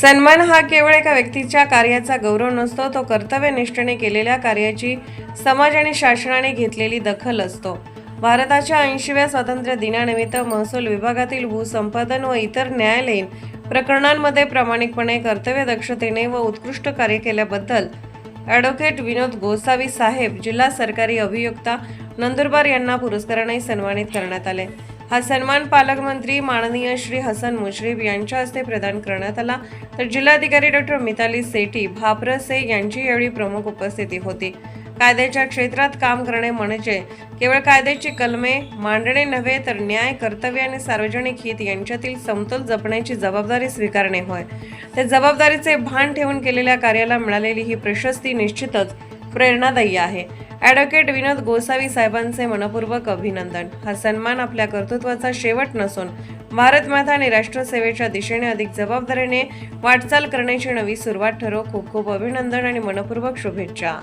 सन्मान हा केवळ एका व्यक्तीच्या कार्याचा गौरव नसतो, तो कर्तव्यनिष्ठेने केलेल्या कार्याची समाज आणि शासनाने घेतलेली दखल असतो. भारताच्या 80व्या स्वातंत्र्य दिनानिमित्त महसूल विभागातील भूसंपादन व इतर न्यायालयीन प्रकरणांमध्ये प्रामाणिकपणे, कर्तव्यदक्षतेने व उत्कृष्ट कार्य केल्याबद्दल ॲडव्होकेट विनोद गोसावी साहेब, जिल्हा सरकारी अभियोक्ता, नंदुरबार यांना पुरस्काराने सन्मानित करण्यात आले. हा सन्मान पालकमंत्री माननीय श्री हसन मुश्रीफ यांच्या हस्ते प्रदान करण्यात आला. तर जिल्हाधिकारी डॉ. मिताली सेठी भापरसे यांची यावेळी प्रमुख उपस्थिती होती. कायद्याच्या क्षेत्रात काम करणे म्हणजे केवळ कायद्याची कलमे मांडणे नव्हे, तर न्याय, कर्तव्य आणि सार्वजनिक हित यांच्यातील समतोल जपण्याची जबाबदारी स्वीकारणे होय. त्या जबाबदारीचे भान ठेवून केलेल्या कार्याला मिळालेली ही प्रशस्ती निश्चितच प्रेरणादायी आहे. ॲडव्होकेट विनोद गोसावी साहेबांचे मनपूर्वक अभिनंदन. हा सन्मान आपल्या कर्तृत्वाचा शेवट नसून भारतमाता आणि राष्ट्रसेवेच्या दिशेने अधिक जबाबदारीने वाटचाल करण्याची नवी सुरुवात ठरो. खूप खूप अभिनंदन आणि मनपूर्वक शुभेच्छा.